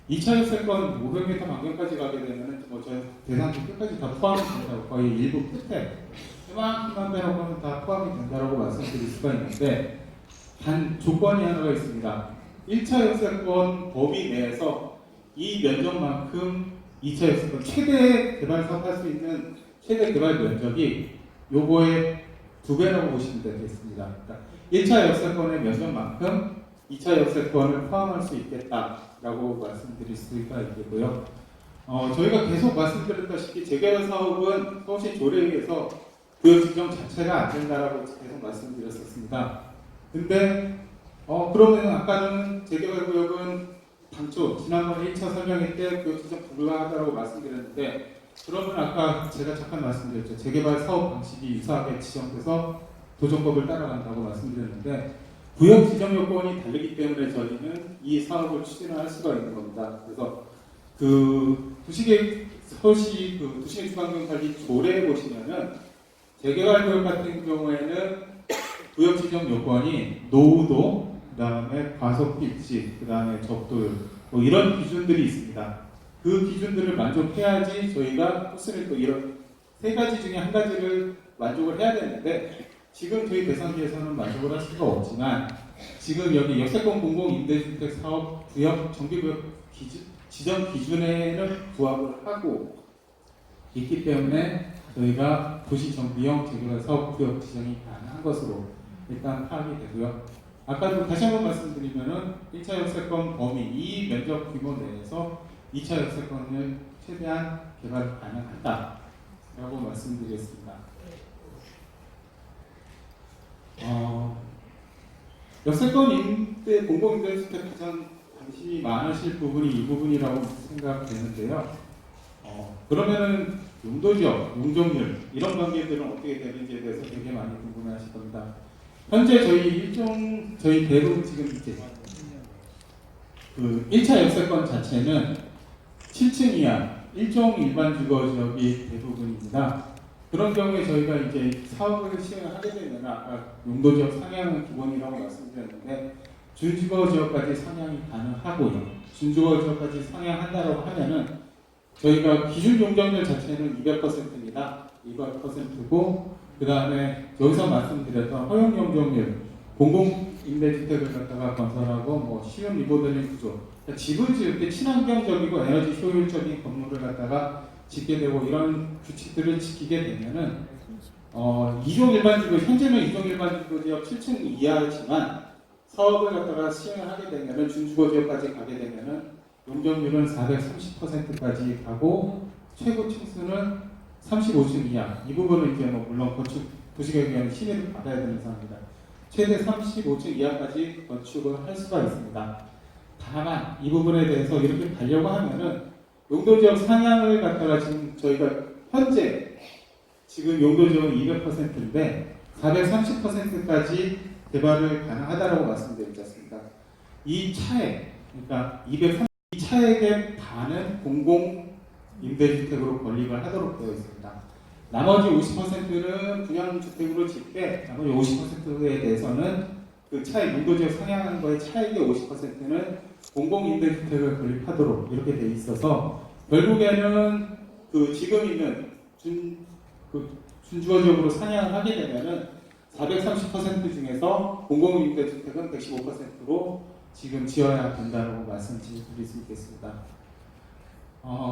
2차 역세권 500m 반경까지 가게 되면은 저 대상지 끝까지 다 포함이 된다고, 거의 일부 끝에 이만큼만 빼놓고는 다 포함이 된다고 말씀드릴 수가 있는데, 단 조건이 하나가 있습니다. 1차 역세권 범위 내에서 이 면적만큼 2차 역세권 최대 개발 사업할 수 있는 최대 개발 면적이 요거의 2배라고 보시면 되겠습니다. 그러니까 1차 역세권의 면적만큼 2차 역세권을 포함할 수 있겠다라고 말씀드릴 수가 있겠고요. 저희가 계속 말씀드렸다시피 재개발 사업은 서울시 조례에 의해서 구역 지정 자체가 안 된다라고 계속 말씀드렸었습니다. 근데 그러면 아까는 재개발 구역은 당초 지난번에 1차 설명회 때 구역 지정 불가하다고 말씀드렸는데, 그러면 아까 제가 잠깐 말씀드렸죠. 재개발 사업 방식이 유사하게 지정돼서 도정법을 따라간다고 말씀드렸는데, 구역 지정 요건이 다르기 때문에 저희는 이 사업을 추진을 할 수가 있는 겁니다. 그래서 서울시 도시계획 주관관리 조례에 보시면은 재개발 구역 같은 경우에는 구역 지정 요건이 노후도, 그 다음에 과속 필지, 그 다음에 적도율, 뭐 이런 기준들이 있습니다. 그 기준들을 만족해야지 저희가 코스를 또 이런 세 가지 중에 한 가지를 만족을 해야 되는데, 지금 저희 대상지에서는 만족을 할 수가 없지만, 지금 여기 역세권 공공임대주택 사업 구역 정비구역 지정 기준에는 부합을 하고 있기 때문에 저희가 도시정비형 재개발 사업 구역 지정이 가능한 것으로 일단 파악이 되고요. 아까도 다시 한번 말씀드리면은 1차 역세권 범위 이 면적 규모 내에서 2차 역세권을 최대한 개발 가능하다라고 말씀드리겠습니다. 역세권 임대 공공임대주택 가장 관심이 많으실 부분이 이 부분이라고 생각되는데요. 그러면은 용도지역, 용적률 이런 관계들은 어떻게 되는지에 대해서 되게 많이 궁금해하실 겁니다. 현재 저희 대부분 지금 이제 1차 역세권 자체는 7층 이하 일종 일반 주거 지역이 대부분입니다. 그런 경우에 저희가 이제 사업을 시행하게 되면 아까 용도 지역 상향은 기본이라고 말씀드렸는데 준주거 지역까지 상향이 가능하고요. 준주거 지역까지 상향한다고 하면은 저희가 기준 용적률 자체는 200%입니다. 200%고 그 다음에 여기서 말씀드렸던 허용 용적률 공공 임대주택을 갖다가 건설하고 뭐 쉬운 리모델링 구조 그러니까 집을 지을 때 친환경적이고 에너지 효율적인 건물을 갖다가 짓게 되고 이런 규칙들을 지키게 되면은 2종 일반주거 현재는 2종 일반주거 지역 7층 이하지만 사업을 갖다가 시행을 하게 되면은 준주거 지역까지 가게 되면은 용적률은 430%까지 가고 최고 층수는 35층 이하. 이 부분은 이제 뭐 물론 건축 도시계획위원회 심의를 받아야 되는 사항입니다. 최대 35층 이하까지 건축을 할 수가 있습니다. 다만 이 부분에 대해서 이렇게 가려고 하면은 용도지역 상향을 갖다가 지금 저희가 현재 지금 용도지역은 200%인데 430%까지 개발을 가능하다라고 말씀드리지 않습니까? 이 차액, 그러니까 이 차액의 반은 공공 임대주택으로 건립을 하도록 되어 있습니다. 나머지 50%는 분양주택으로 짓되 나머지 50%에 대해서는 그 차액, 용도지역 상향한 거의 차액의 50%는 공공임대주택을 건립하도록 이렇게 돼 있어서 결국에는 그 지금 있는 준주거지역으로 상향을 하게 되면은 430% 중에서 공공임대주택은 115%로 지금 지어야 된다고 말씀드릴 수 있겠습니다.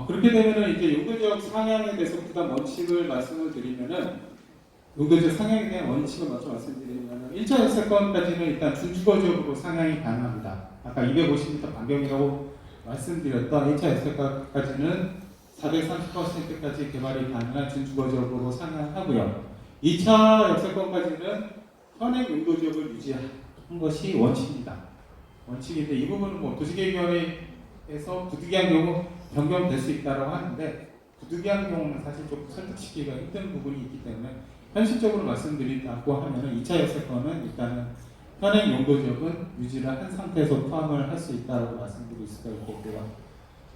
그렇게 되면은 이제 용도지역 상향에 대해서 부담 원칙을 말씀을 드리면은 용도지역 상향에 대한 원칙을 먼저 말씀드리면은 1차 역세권까지는 일단 준주거지역으로 상향이 가능합니다. 아까 250m 반경이라고 말씀드렸던 1차 역세권까지는 430%까지 개발이 가능한 준주거지역으로 상향하고요. 2차 역세권까지는 현행 용도지역을 유지하는 것이 원칙입니다. 원칙인데 이 부분은 뭐 도시계획위원회에서 부득이한 경우 변경될 수 있다고 하는데 부득이한 경우는 사실 좀 설득시키기가 힘든 부분이 있기 때문에 현실적으로 말씀드린다고 하면은 2차 역세권은 일단은 현행 용도지역은 유지를 한 상태에서 포함을 할 수 있다고 말씀드릴 수가 있겠고요.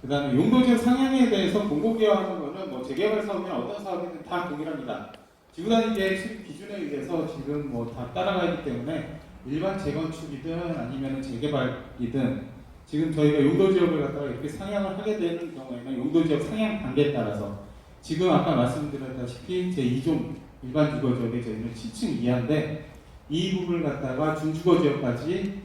그 다음에 용도지역 상향에 대해서 공고개혁하는 거는 뭐 재개발 사업이나 어떤 사업이든 다 동일합니다. 지구단위 계획 수립 기준에 의해서 지금 뭐 다 따라가기 때문에 일반 재건축이든 아니면 재개발이든 지금 저희가 용도지역을 갖다가 이렇게 상향을 하게 되는 경우에는 용도지역 상향 단계에 따라서 지금 아까 말씀드렸다시피 제2종 일반 주거지역에 저희는 7층 이하인데 이 부분을 갖다가 준주거지역까지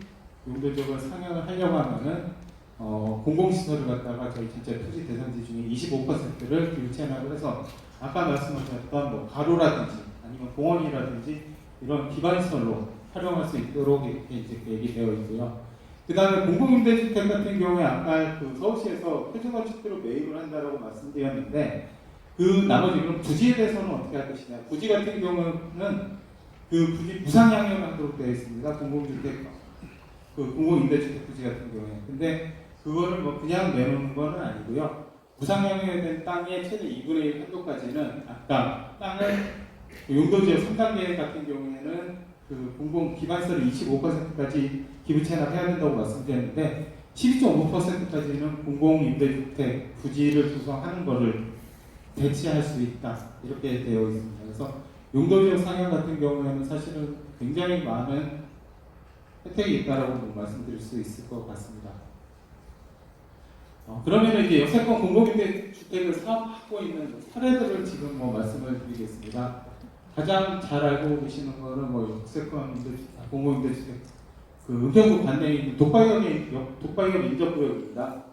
용도지역을 상향을 하려고 하면은 공공시설을 갖다가 저희 전체 토지 대상지 중에 25%를 기후체납을 해서 아까 말씀하셨던 뭐 가로라든지 아니면 공원이라든지 이런 기반시설로 활용할 수 있도록 이렇게 이제 얘기되어 있고요. 그 다음에 공공임대주택 같은 경우에 아까 그 서울시에서 표준건축비로 매입을 한다라고 말씀드렸는데 그 나머지 그럼 부지에 대해서는 어떻게 할 것이냐. 부지 같은 경우는 그 부지 무상향용하도록 되어 있습니다. 공공주택, 그 공공임대주택 부지 같은 경우에. 근데 그거를 뭐 그냥 내놓는 거는 아니고요. 무상향용에 된 땅의 최대 2분의 1 한도까지는 아까 땅을 용도지역 3단계 같은 경우에는 그 공공 기반시설 25%까지 기부 체납해야 된다고 말씀드렸는데 12.5%까지는 공공임대주택 부지를 구성하는 것을 대체할 수 있다 이렇게 되어 있습니다. 그래서 용도지역 상향 같은 경우에는 사실은 굉장히 많은 혜택이 있다라고 말씀드릴 수 있을 것 같습니다. 그러면 이제 역세권 공공임대주택을 사업하고 있는 사례들을 지금 뭐 말씀을 드리겠습니다. 가장 잘 알고 계시는 거는 뭐 역세권 공공임대주택 그 은평구 관내에 있는 독과이업 인접구역입니다.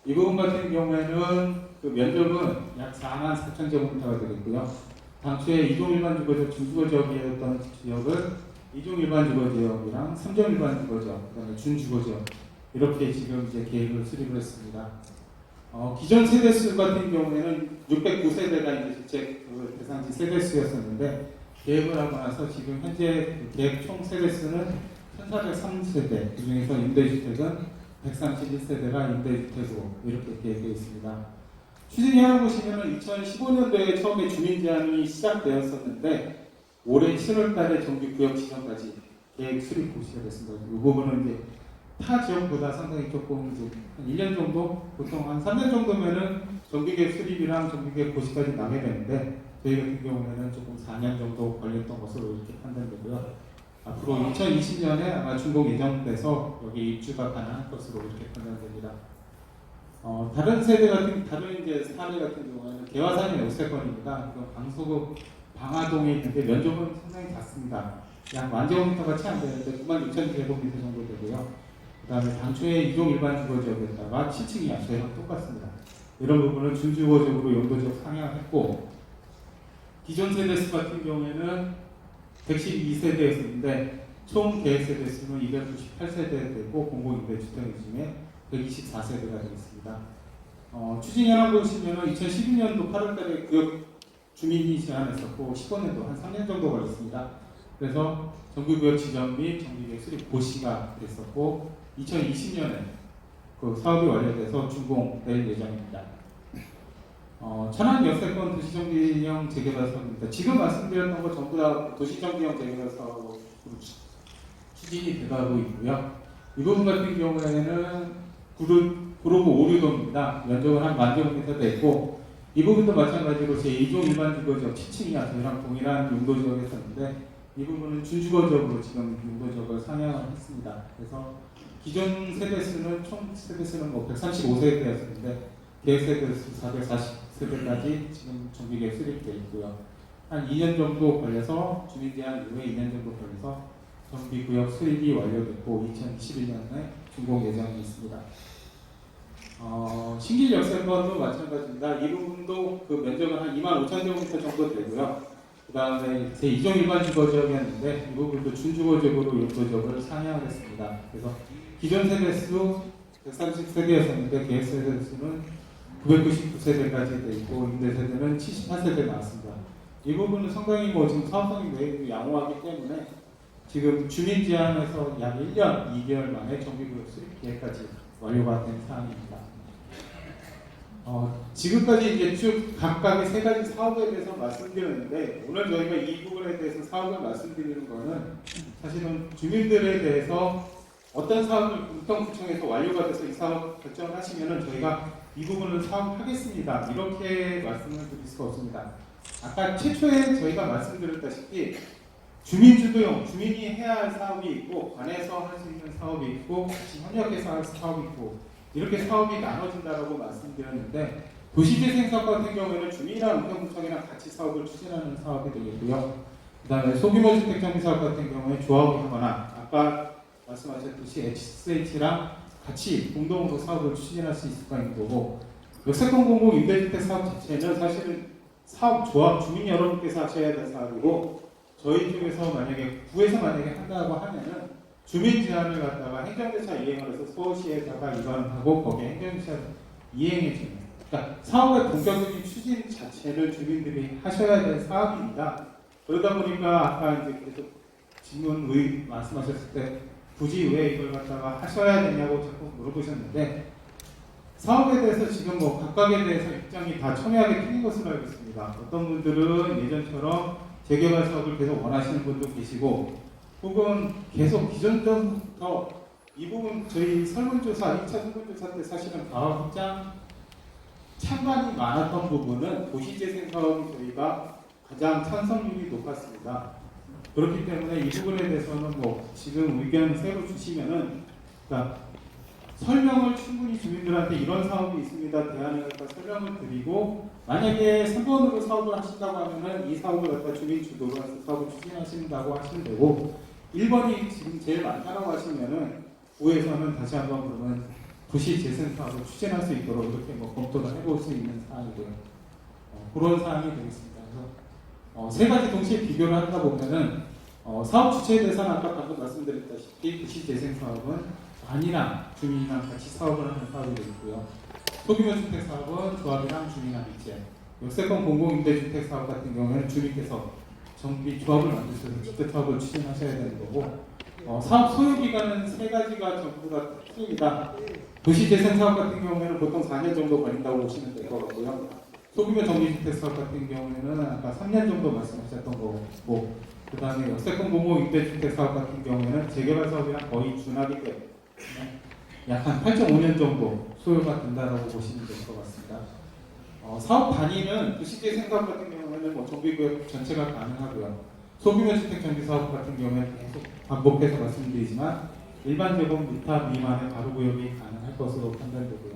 이 부분 같은 경우에는 그 면적은 약 44,000제곱미터가 되겠고요. 당초에 2종 일반 주거지역, 준주거지역이었던 지역을 2종 일반 주거지역이랑 3종 일반 주거지역, 그다음에 준주거지역 이렇게 지금 이제 계획을 수립을 했습니다. 기존 세대수 같은 경우에는 609세대가 이제 주택 그 대상지 세대수였었는데 계획을 하고 나서 지금 현재 계획 총 세대수는 1403세대, 그 중에서 임대주택은 131세대가 임대주택으로 이렇게 계획되어 있습니다. 추진이 해보시면 2015년도에 처음에 주민 제한이 시작되었었는데 올해 7월달에 정규 구역 지정까지 계획 수립 고시가 됐습니다. 이 부분은 이제 타 지역보다 상당히 조금 이제 한 1년 정도, 보통 한 3년 정도면은 정규계획 수립이랑 정규계획 고시까지 나게 되는데 저희 같은 경우에는 조금 4년 정도 걸렸던 것으로 이렇게 판단되고요. 앞으로 2020년에 아마 준공 예정돼서 여기 입주가 가능할 것으로 이렇게 판단됩니다. 다른 이제 사례 같은 경우에는 개화산의 역세권입니다. 방소국 방화동에 있는데 면적은 상당히 작습니다. 약 10,000제곱미터 채 안 되는데 96,000제곱미터 정도 되고요. 그 다음에 당초에 이종 일반 주거지역에다가 7층이야. 저희랑 똑같습니다. 이런 부분을 준주거적으로 용도적 상향했고, 기존 세대수 같은 경우에는 112세대였는데 총 계획 세대수는 298세대 되고 공공임대주택 중에 124세대가 되겠습니다. 추진 현황 보시면 2012년도 8월달에 구역 주민이 제안했었고 15년도 한 3년 정도 걸렸습니다. 그래서 정규구역 지정 및 정규구역 수립 고시가 됐었고 2020년에 그 사업이 완료돼서 준공될 예정입니다. 천안 역세권 도시정비형 재개발 사업입니다. 지금 말씀드렸던 것 전부 다 도시정비형 재개발 사업으로 추진이 돼가고 있고요. 이 부분 같은 경우에는 구로구 오류동입니다. 면적은 한 10,000제곱미터 되고 이 부분도 마찬가지로 제2종 일반 주거지역 7층이야 저희랑 동일한 용도지역이었는데 이 부분은 준주거지역으로 지금 용도지역을 상향을 했습니다. 그래서 기존 세대수는 총 세대수는 135세대였는데 계획 세대수 440세대까지 지금 정비계획 수립되어 있고요. 한 2년 정도 걸려서 주민 제한 이후에 2년 정도 걸려서 정비구역 수립이 완료됐고 2021년에 준공 예정이 있습니다. 신길 역세권도 마찬가지입니다. 이 부분도 그 면적은 한 25,000제곱미터 정도 되고요. 그 다음에 제2종 일반 주거지역이었는데 이 부분도 준주거지역으로 용도지역을 상향을 했습니다. 그래서 기존 세대수 130세대였었는데 계획 세대수는 999세대까지 되어 있고 임대세대는 78세대 나왔습니다. 이 부분은 상당히 지금 사업성이 매우 양호하기 때문에 지금 주민 제한에서 약 1년 2개월 만에 정비구역 수립 계획까지 완료가 된 사항입니다. 지금까지 이제 쭉 각각의 세 가지 사업에 대해서 말씀드렸는데 오늘 저희가 이 부분에 대해서 사업을 말씀드리는 것은 사실은 주민들에 대해서 어떤 사업을 우편구청에서 완료가 돼서 이 사업 결정을 하시면은 저희가 이 부분을 사업하겠습니다. 이렇게 말씀을 드릴 수가 없습니다. 아까 최초에 저희가 말씀드렸다시피 주민주도형, 주민이 해야 할 사업이 있고 관에서 할 수 있는 사업이 있고 같이 협력해서 할 사업이 있고 이렇게 사업이 나눠진다라고 말씀드렸는데 도시재생사업 같은 경우에는 주민이랑 우편구청이랑 같이 사업을 추진하는 사업이 되겠고요. 그 다음에 소규모 주택정비사업 같은 경우에 조합을 하거나 아까 말씀하셨듯이 HSH랑 같이 공동으로 사업을 추진할 수 있을 까 있는 거고 역세권 공공 임대주택 사업 자체는 사실은 사업 조합 주민 여러분께서 하셔야 될 사업이고 저희 쪽에서 구에서 만약에 한다고 하면은 주민 제한을 갖다가 행정대차 이행을 해서 서울시에다가 이관하고 거기에 행정대차 이행해 주는 그러니까 사업의 본격적인 추진 자체를 주민들이 하셔야 될 사업입니다. 그러다 보니까 아까 이제 계속 질문 말씀하셨을 때 굳이 왜 이걸 갖다가 하셔야 되냐고 자꾸 물어보셨는데 사업에 대해서 지금 각각에 대해서 입장이 다 첨예하게 틀린 것으로 알고 있습니다. 어떤 분들은 예전처럼 재개발 사업을 계속 원하시는 분도 계시고 혹은 계속 기존부터 이 부분 저희 설문조사 2차 설문조사 때 사실은 가업 입장 찬반이 많았던 부분은 도시재생 사업이 저희가 가장 찬성률이 높았습니다. 그렇기 때문에 이 부분에 대해서는 지금 의견 새로 주시면은 그러니까 설명을 충분히 주민들한테 이런 사업이 있습니다. 대안을 갖다 설명을 드리고 만약에 3번으로 사업을 하신다고 하면은 이 사업을 갖다 주민 주도로 해서 사업을 추진하신다고 하시면 되고 1번이 지금 제일 많다고 하시면은 9에서는 다시 한번 그러면 도시 재생 사업을 추진할 수 있도록 이렇게 검토를 해볼 수 있는 사항이고요. 그런 사항이 되겠습니다. 그래서 세 가지 동시에 비교를 하다 보면은 사업 주체에 대해서는 아까 방금 말씀드렸다시피 도시 재생 사업은 관이랑 주민이랑 같이 사업을 하는 사업이 되고요. 소규모 주택 사업은 조합이랑 주민이랑 일체. 역세권 공공임대주택 사업 같은 경우에는 주민께서 정비 조합을 만드셔서 주택 사업을 추진하셔야 되는 거고 사업 소요 기간은 세 가지가 전부 다 틀립니다. 도시재생 사업 같은 경우에는 보통 4년 정도 걸린다고 보시면 될 것 같고요. 소규모 정비주택 사업 같은 경우에는 아까 3년 정도 말씀하셨던 거고 그 다음에 역세권 공공임대주택 사업 같은 경우에는 재개발 사업이랑 거의 준하기 때문에 약 한 8.5년 정도 소요가 된다고 보시면 될 것 같습니다. 사업 단위는 도시재생 사업 같은 경우에는 뭐 정비구역 전체가 가능하고요. 소규모 주택 정비 사업 같은 경우에는 계속 반복해서 말씀드리지만 일반 제곱미터 미만의 가로구역이 가능할 것으로 판단되고요.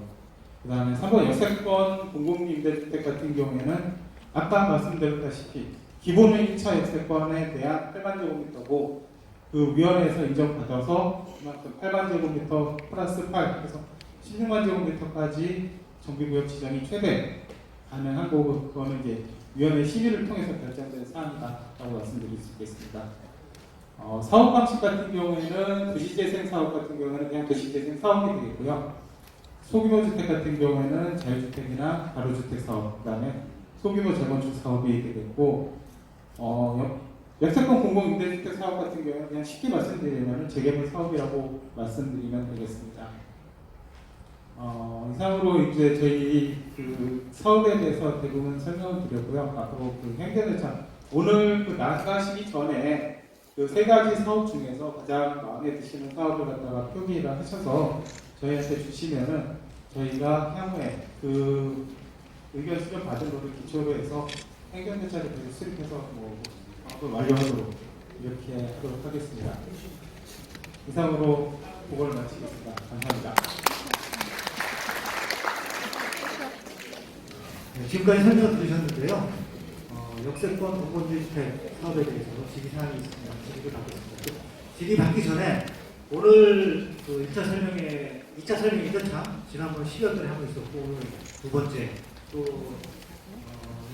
그 다음에 3번 역세권 공공임대주택 같은 경우에는 아까 말씀드렸다시피 기본은 1차 역세권에 대한 8만 제곱미터고 그 위원회에서 인정받아서 그만큼 8만 제곱미터 플러스 8 해서 16만 제곱미터까지 정비구역 지정이 최대 가능한 거고 그거는 이제 위원회 심의를 통해서 결정된 사안이다라고 말씀드릴 수 있겠습니다. 사업 방식 같은 경우에는 도시재생 사업 같은 경우에는 그냥 도시재생 사업이 되겠고요. 소규모 주택 같은 경우에는 자유주택이나 가로주택 사업, 그다음에 소규모 재건축 사업이 되겠고, 역세권 공공임대주택 사업 같은 경우는 그냥 쉽게 말씀드리면 재개발 사업이라고 말씀드리면 되겠습니다. 이상으로 이제 저희 그 사업에 대해서 대부분 설명을 드렸고요. 앞으로 그 행정절차 오늘 그 나가시기 전에 그 세 가지 사업 중에서 가장 마음에 드시는 사업을 갖다가 표기를 하셔서 저희한테 주시면은 저희가 향후에 그 의견 수렴 받은 거를 기초로 해서 행정절차를 계속 수립해서 뭐 사업을 완료하도록 이렇게 하도록 하겠습니다. 이상으로 보고를 마치겠습니다. 감사합니다. 네, 지금까지 설명을 들으셨는데요. 역세권 공공주택 사업에 대해서 질의사항이 있습니다. 질의를 받겠습니다. 질의 받기 전에 오늘 그 1차 설명회는 참 지난번 10여 달에 하고 있었고 오늘 두 번째 또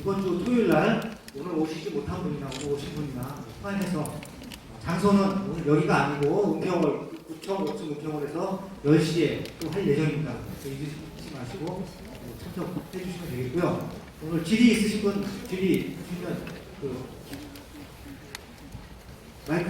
이번 주 토요일 날 오늘 오시지 못한 분이나 오늘 오신 분이나 포함해서 장소는 오늘 여기가 아니고 구청 5층 은평홀에서 10시에 또 할 예정입니다. 잊지 마시고 참석해 주시면 되겠고요. 오늘 질의 있으신 분 질의 주시면 그 마이크